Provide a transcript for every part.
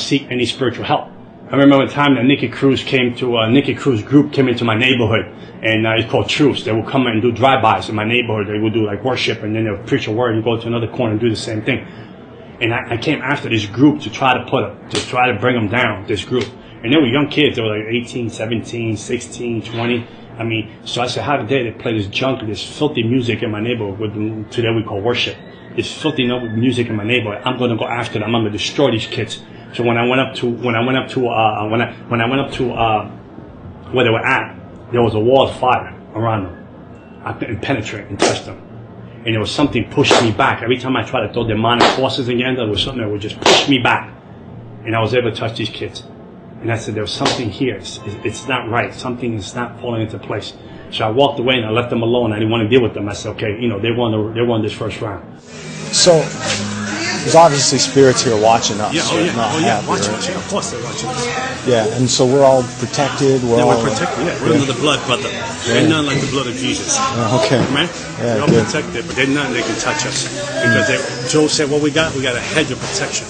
seek any spiritual help. I remember a time that Nikki Cruz group came into my neighborhood, and it's called Truce. They would come and do drive-bys in my neighborhood. They would do like worship, and then they would preach a word and go to another corner and do the same thing. And I came after this group to try to bring them down, this group. And they were young kids. They were like 18, 17, 16, 20. I mean, so I said, how dare they play this junk, this filthy music in my neighborhood, today we call worship. This filthy music in my neighborhood. I'm going to go after them. I'm going to destroy these kids. So when I went up to where they were at, there was a wall of fire around them. I couldn't penetrate and touch them. And there was something pushing me back. Every time I tried to throw demonic forces against them, there was something that would just push me back. And I was able to touch these kids. And I said, there was something here. It's not right. Something is not falling into place. So I walked away and I left them alone. I didn't want to deal with them. I said, okay, they won this first round. So there's obviously spirits here watching us. Yeah, watching us. Yeah, of course they're watching us. Yeah, and so we're all protected. We're protected. Yeah, we're under the blood, brother. They're none like the blood of Jesus. Okay. Man, we're all protected, but they're none they can touch us. Because Joe said, what we got a hedge of protection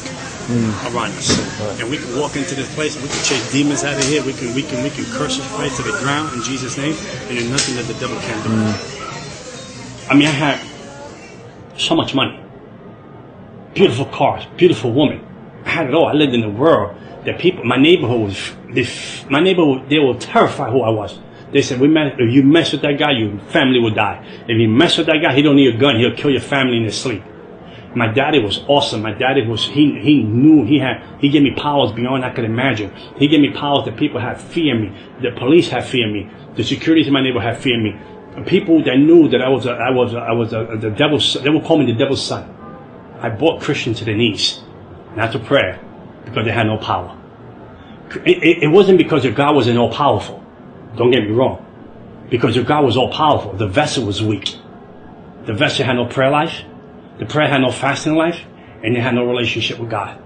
around us. Right. And we can walk into this place and we can chase demons out of here. We can curse this place to the ground in Jesus' name, and there's nothing that the devil can do. I mean, I had so much money, beautiful cars, beautiful women. I had it all. I lived in the world that people, my neighborhood, they were terrified who I was. They said, if you mess with that guy, your family will die. If you mess with that guy, he don't need a gun. He'll kill your family in his sleep. My daddy was awesome. My daddy he gave me powers beyond I could imagine. He gave me powers that people had fear of me. The police had fear of me. The securities in my neighborhood had fear of me. People that knew that I was the devil's, they would call me the devil's son. I brought Christians to their knees, not to prayer, because they had no power. It wasn't because your God wasn't all powerful. Don't get me wrong. Because your God was all powerful. The vessel was weak. The vessel had no prayer life. The prayer had no fasting life, and they had no relationship with God.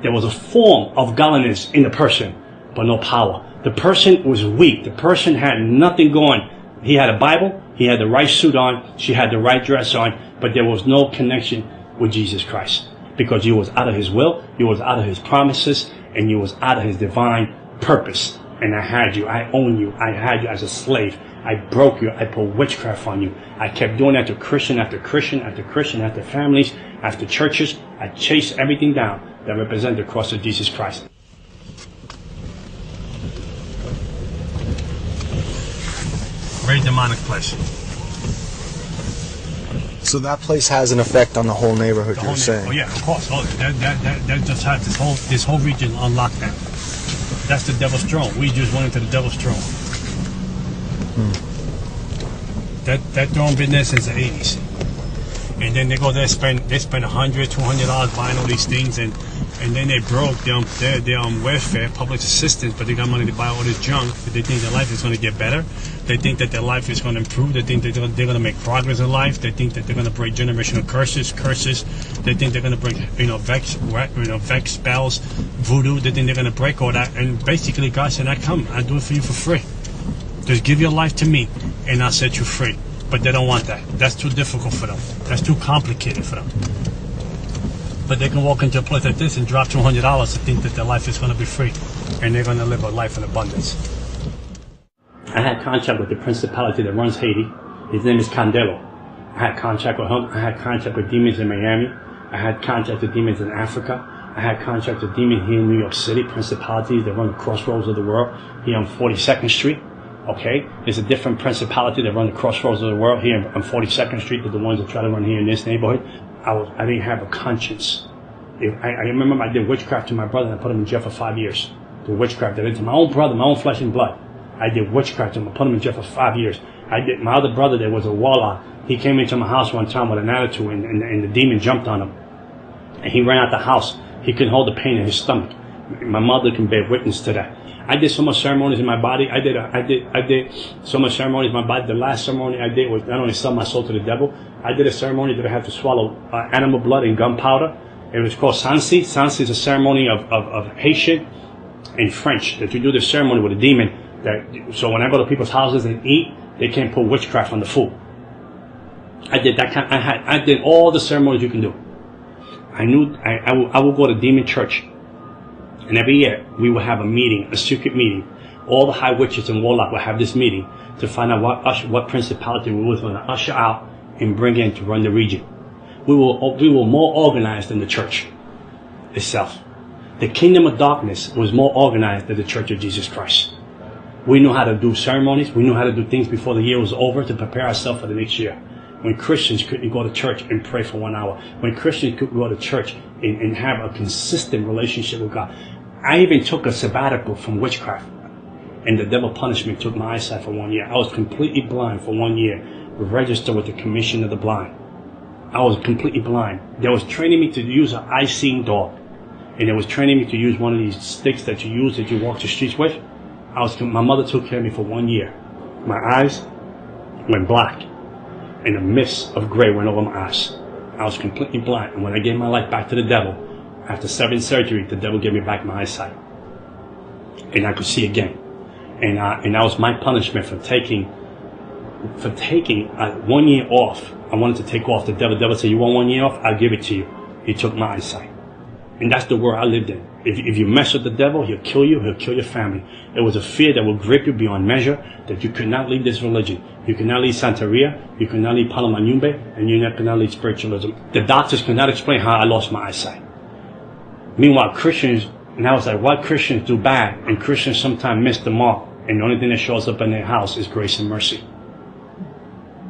There was a form of godliness in the person, but no power. The person was weak. The person had nothing going. He had a Bible, he had the right suit on, she had the right dress on, but there was no connection with Jesus Christ. Because you was out of his will, you was out of his promises, and you was out of his divine purpose. And I had you, I own you, I had you as a slave. I broke you, I put witchcraft on you. I kept doing that to Christian after Christian after Christian, after families, after churches. I chased everything down that represented the cross of Jesus Christ. Very demonic place. So that place has an effect on the whole neighborhood, you're saying? Oh yeah, of course. Oh, that just had this whole region on lockdown. That's the devil's throne. We just went into the devil's throne. That throne business is the 80s. And then they go there, spend $100, $200 buying all these things, and then they broke. They're on welfare, public assistance, but they got money to buy all this junk. But they think their life is going to get better. They think that their life is going to improve. They think that they're going to make progress in life. They think that they're going to break generational curses. They think they're going to break, vex spells, voodoo. They think they're going to break all that. And basically, God said, "I do it for you for free. Just give your life to me, and I'll set you free." But they don't want that. That's too difficult for them. That's too complicated for them. But they can walk into a place like this and drop $200 to think that their life is going to be free, and they're going to live a life in abundance. I had contact with the principality that runs Haiti. His name is Candelo. I had contact with him. I had contact with demons in Miami. I had contact with demons in Africa. I had contact with demons here in New York City, principalities that run the crossroads of the world, here on 42nd Street. Okay, there's a different principality that run the crossroads of the world here on 42nd Street than the ones that try to run here in this neighborhood. I didn't have a conscience. I remember I did witchcraft to my brother and I put him in jail for 5 years. The witchcraft I did to my own brother, my own flesh and blood. I did witchcraft to him. I put him in jail for 5 years. My other brother, there was a walla. He came into my house one time with an attitude, and the demon jumped on him. And he ran out the house. He couldn't hold the pain in his stomach. My mother can bear witness to that. I did so much ceremonies in my body. I did so much ceremonies in my body. The last ceremony I did was not only sell my soul to the devil. I did a ceremony that I had to swallow animal blood and gunpowder. It was called Sansi. Sansi is a ceremony of Haitian and French that you do the ceremony with a demon. So when I go to people's houses and eat, they can't put witchcraft on the food. I did that kind. I did all the ceremonies you can do. I knew I would go to demon church. And every year we would have a meeting, a secret meeting. All the high witches and warlock would have this meeting to find out what principality we were going to usher out and bring in to run the region. We were more organized than the church itself. The kingdom of darkness was more organized than the Church of Jesus Christ. We knew how to do ceremonies. We knew how to do things before the year was over to prepare ourselves for the next year. When Christians couldn't go to church and pray for 1 hour. When Christians could go to church and have a consistent relationship with God. I even took a sabbatical from witchcraft. And the devil punishment took my eyesight for 1 year. I was completely blind for 1 year. Registered with the Commission of the Blind. I was completely blind. They was training me to use an eye-seeing dog. And they was training me to use one of these sticks that you use that you walk the streets with. My mother took care of me for 1 year. My eyes went black. And a mist of gray went over my eyes. I was completely blind. And when I gave my life back to the devil, after 7 surgeries, the devil gave me back my eyesight. And I could see again. And that was my punishment for taking 1 year off. I wanted to take off. The devil said, you want 1 year off? I'll give it to you. He took my eyesight. And that's the world I lived in. If you mess with the devil, he'll kill you, he'll kill your family. It was a fear that will grip you beyond measure, that you could not leave this religion. You could not leave Santeria, you could not leave Palamanyumbe, and you could not leave spiritualism. The doctors could not explain how I lost my eyesight. Meanwhile, Christians, and I was like, what Christians do bad, and Christians sometimes miss the mark, and the only thing that shows up in their house is grace and mercy.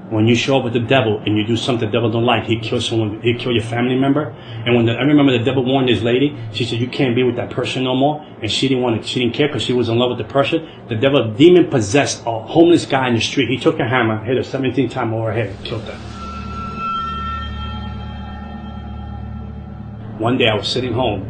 When you show up with the devil and you do something the devil don't like, he kills someone, he kill your family member. And I remember the devil warned this lady. She said, you can't be with that person no more. And she didn't care because she was in love with the person. The devil demon possessed a homeless guy in the street. He took a hammer, hit her 17 times over her head, and killed her. One day I was sitting home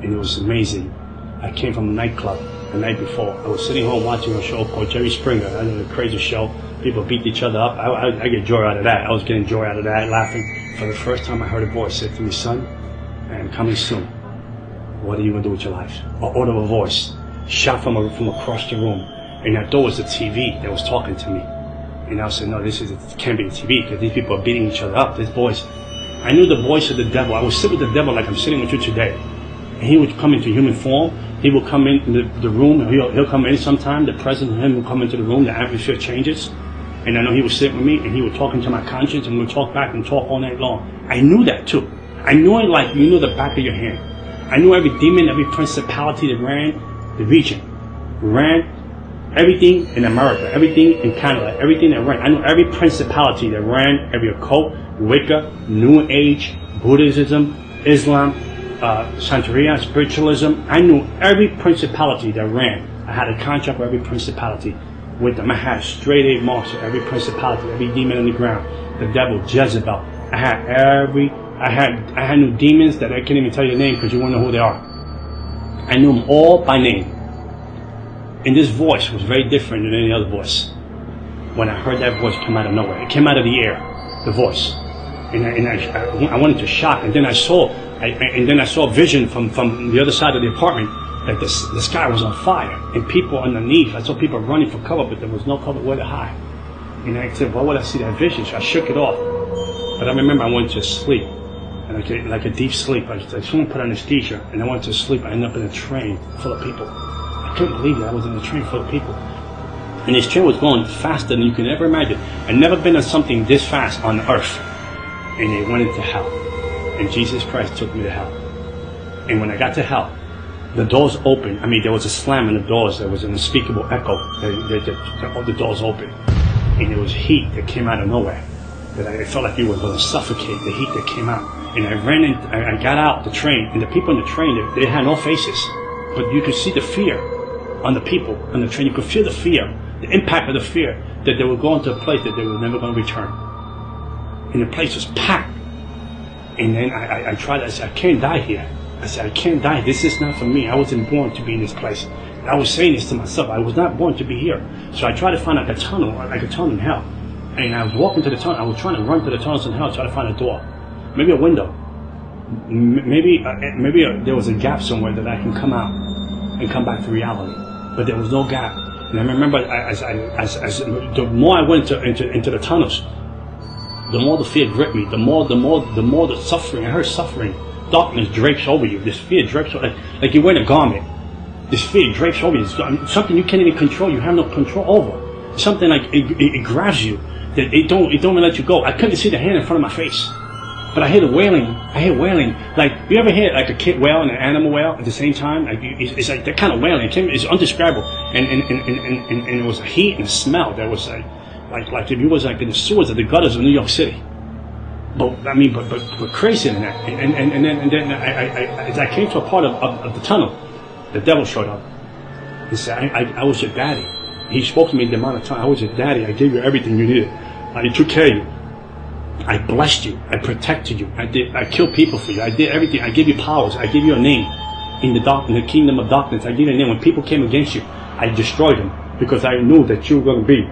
and it was amazing. I came from a nightclub the night before. I was sitting home watching a show called Jerry Springer. I know, the crazy show. People beat each other up. I get joy out of that. I was getting joy out of that, laughing. For the first time I heard a voice say to me, son, I am coming soon. What are you going to do with your life? Or audible voice shot from across the room. And I thought it was the TV that was talking to me. And I said, no, it can't be the TV because these people are beating each other up. This voice. I knew the voice of the devil. I would sit with the devil like I'm sitting with you today. And he would come into human form. He will come in the room. He'll come in sometime. The presence of him will come into the room. The atmosphere changes. And I know he would sit with me and he would talk into my conscience and we would talk back and talk all night long. I knew that too. I knew it like you knew the back of your hand. I knew every demon, every principality that ran the region. Ran everything in America, everything in Canada, everything that ran. I knew every principality that ran, every occult, Wicca, New Age, Buddhism, Islam, Santeria, spiritualism. I knew every principality that ran. I had a contract with every principality with them. I had straight A marks for every principality, every demon on the ground. The devil, Jezebel. I had new demons that I can't even tell you the name because you won't know who they are. I knew them all by name. And this voice was very different than any other voice. When I heard that voice come out of nowhere, it came out of the air, the voice. And I went into shock. And then I saw a vision from the other side of the apartment that the sky was on fire and people underneath. I saw people running for cover, but there was no cover where to hide. And I said, why would I see that vision? So I shook it off. But I remember I went to sleep, and like a deep sleep. Like someone put anesthesia, and I went to sleep. I ended up in a train full of people. I couldn't believe it. I was in a train full of people. And this train was going faster than you can ever imagine. I'd never been on something this fast on earth. And it went into hell. And Jesus Christ took me to hell. And when I got to hell, the doors opened. I mean, there was a slam in the doors. There was an unspeakable echo. The doors opened. And there was heat that came out of nowhere. That I felt like you were going to suffocate, the heat that came out. And I got out the train. And the people in the train, they had no faces. But you could see the fear on the people on the train. You could feel the fear, the impact of the fear that they were going to a place that they were never going to return. And the place was packed. And then I tried, I said, I can't die here. I said, I can't die. This is not for me. I wasn't born to be in this place. And I was saying this to myself. I was not born to be here. So I tried to find like a tunnel in hell. And I was walking to the tunnel. I was trying to run to the tunnels in hell, try to find a door. Maybe a window. Maybe there was a gap somewhere that I can come out and come back to reality. But there was no gap. And I remember as the more I went into the tunnels, the more the fear gripped me. The more the suffering. I heard suffering darkness drapes over you. This fear drapes over, like you're wearing a garment. This fear drapes over you. It's something you can't even control. You have no control over. It's something like it grabs you. That it don't let you go. I couldn't see the hand in front of my face, but I hear the wailing. I hear wailing. Like, you ever hear like a kid wail and an animal wail at the same time? Like, it's like that kind of wailing. It's undescribable, and it was a heat and a smell that was like if you was like in the sewers of the gutters of New York City. But I mean, but crazier than that. And then as I came to a part of the tunnel, the devil showed up. He said, I was your daddy. He spoke to me the amount of time. I was your daddy. I gave you everything you needed. I took care of you. I blessed you. I protected you. I killed people for you. I did everything. I gave you powers. I gave you a name in the kingdom of darkness. I gave you a name. When people came against you, I destroyed them because I knew that you were going to be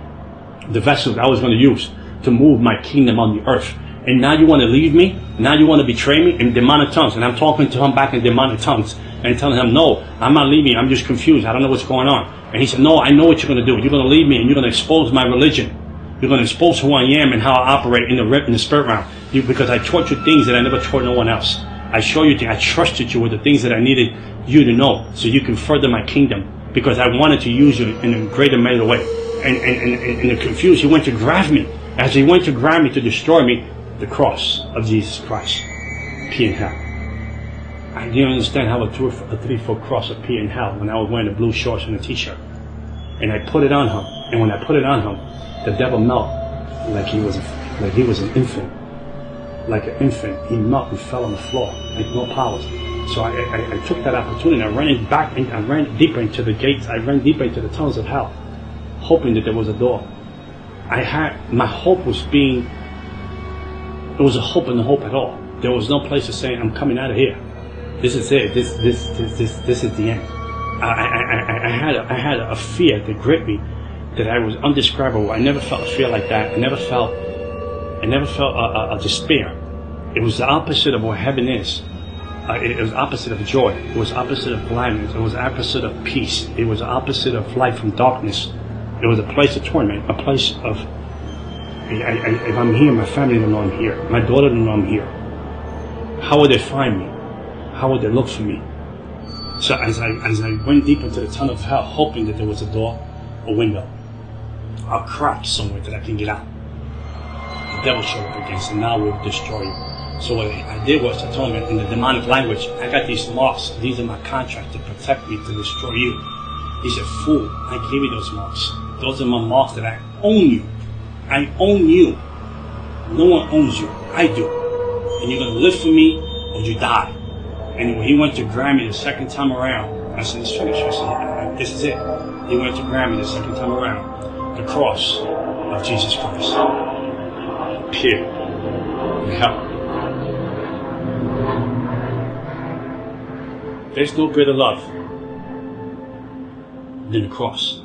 the vessels I was going to use to move my kingdom on the earth. And now you want to leave me? Now you want to betray me in demonic tongues? And I'm talking to him back in demonic tongues and telling him, no, I'm not leaving. I'm just confused. I don't know what's going on. And he said, no, I know what you're going to do. You're going to leave me and you're going to expose my religion. You're going to expose who I am and how I operate in the spirit realm. Because I taught you things that I never taught no one else. I show you things. I trusted you with the things that I needed you to know so you can further my kingdom. Because I wanted to use you in a greater measure way. And the confused, he went to grab me. As he went to grab me to destroy me, the cross of Jesus Christ appeared in hell. I didn't understand how a 3-foot cross appeared in hell when I was wearing the blue shorts and a t-shirt. And I put it on him. And when I put it on him, the devil melted like he was an infant. Like an infant, he melted and fell on the floor, like no powers. So I took that opportunity and I ran back and I ran deeper into the gates. I ran deeper into the tunnels of hell, hoping that there was a door. My hope was it was a hope and no hope at all. There was no place to say, I'm coming out of here. This is it. This is the end. I had a fear that gripped me that I was undescribable. I never felt a fear like that. I never felt a despair. It was the opposite of what heaven is. It was opposite of joy. It was opposite of gladness. It was opposite of peace. It was opposite of light from darkness. It was a place of torment, a place of, if I'm here, my family don't know I'm here. My daughter don't know I'm here. How would they find me? How would they look for me? So as I went deep into the tunnel of hell, hoping that there was a door, a window, a crack somewhere that I can get out, the devil showed up again, and now we'll destroy you. So what I did was to tell him in the demonic language, I got these marks. These are my contract to protect me, to destroy you. He said, fool, I gave you those marks. Those are my marks that I own you. I own you. No one owns you. I do. And you're going to live for me or you die. And when he went to grab me the second time around, I said, it's finished. I said, this is it. He went to grab me the second time around. The cross of Jesus Christ appeared in hell. There's no greater love than the cross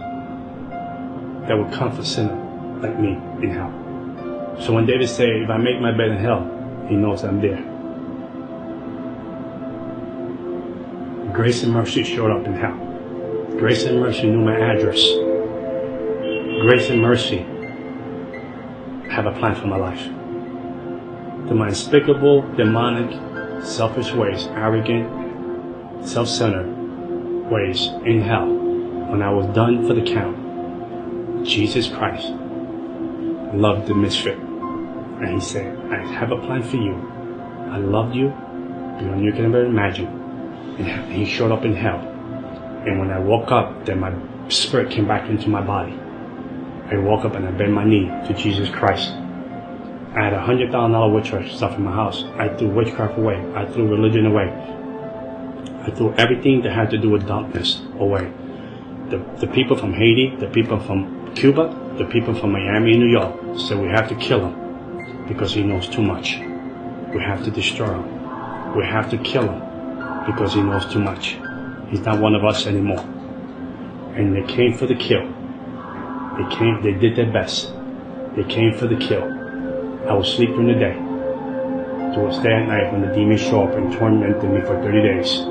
that would comfort a sinner like me in hell. So when David said, if I make my bed in hell, he knows I'm there. Grace and mercy showed up in hell. Grace and mercy knew my address. Grace and mercy have a plan for my life. To my despicable, demonic, selfish ways, arrogant, self-centered ways in hell, when I was done for the count, Jesus Christ loved the misfit. And he said, I have a plan for you. I loved you beyond you can ever imagine. And he showed up in hell. And when I woke up, then my spirit came back into my body. I woke up and I bent my knee to Jesus Christ. I had $100,000 witchcraft stuff in my house. I threw witchcraft away. I threw religion away. I threw everything that had to do with darkness away. The people from Haiti, the people from Cuba, the people from Miami and New York said we have to kill him because he knows too much. We have to destroy him. We have to kill him because he knows too much. He's not one of us anymore. And they came for the kill. They did their best. They came for the kill. I would sleep during the day. It was day and night when the demons show up and tormented me for 30 days.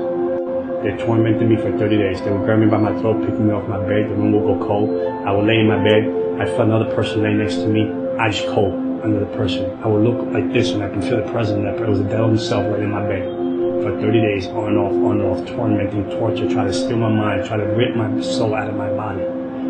They tormented me for 30 days. They would grab me by my throat, pick me off my bed. The room would go cold. I would lay in my bed. I felt another person lay next to me, ice cold, another person. I would look like this and I can feel the presence of that person. It was the devil himself right in my bed. for 30 days, on and off, tormenting, torture, try to steal my mind, try to rip my soul out of my body,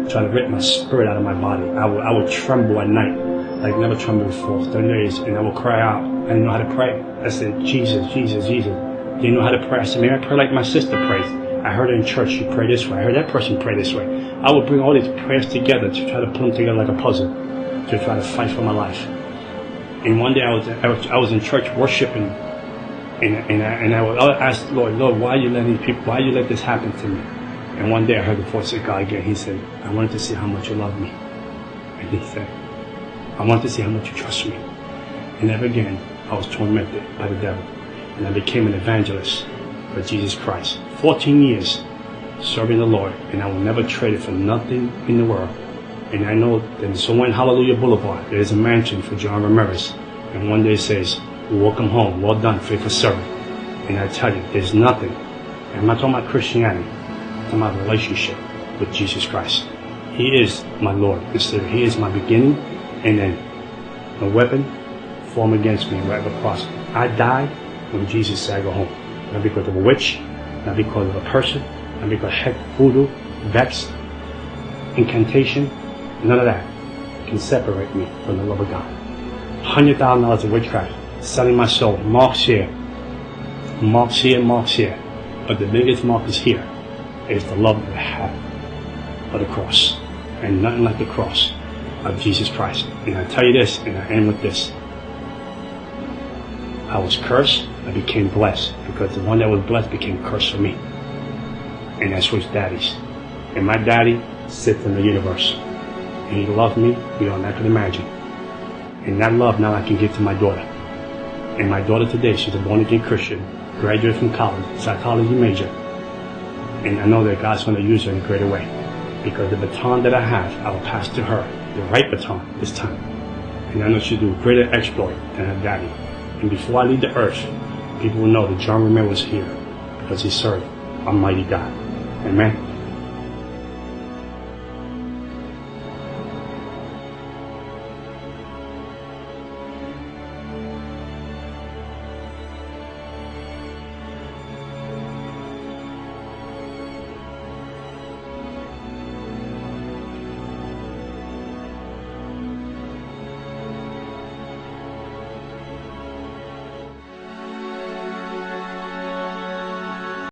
try to rip my spirit out of my body. I would tremble at night like never trembled before, 30 days, and I would cry out. I didn't know how to pray. I said, Jesus, Jesus, Jesus. Didn't know how to pray. I said, maybe I pray like my sister prays. I heard her in church, she prayed this way. I heard that person pray this way. I would bring all these prayers together to try to put them together like a puzzle, to try to fight for my life. And one day I was in church worshiping, and I would ask the Lord, why you let these people, why you let this happen to me? And one day I heard the voice of God again. He said, I wanted to see how much you love me. And he said, I wanted to see how much you trust me. And never again I was tormented by the devil. And I became an evangelist for Jesus Christ. 14 years serving the Lord, and I will never trade it for nothing in the world. And I know that in somewhere in Hallelujah Boulevard, there is a mansion for John Ramirez. And one day it says, welcome home, well done, faithful servant. And I tell you, there's nothing. And I'm not talking about Christianity. I'm talking about relationship with Jesus Christ. He is my Lord and Savior. He is my beginning and end. No weapon formed against me will ever prosper. I died when Jesus said I go home. Not because of a witch, not because of a person, not because of heck, voodoo, vex, incantation. None of that can separate me from the love of God. $100,000 of witchcraft, selling my soul. Marks here, marks here, marks here. But the biggest mark is here. Is the love that I have of the cross. And nothing like the cross of Jesus Christ. And I tell you this, and I end with this. I was cursed, I became blessed, because the one that was blessed became cursed for me. And I switched daddies. And my daddy sits in the universe. And he loved me beyond I could imagine. And that love now I can give to my daughter. And my daughter today, she's a born-again Christian, graduate from college, psychology major. And I know that God's going to use her in a greater way. Because the baton that I have, I will pass to her. The right baton this time. And I know she'll do a greater exploit than her daddy. And before I leave the earth, people will know that John Ramirez was here because he served Almighty God. Amen.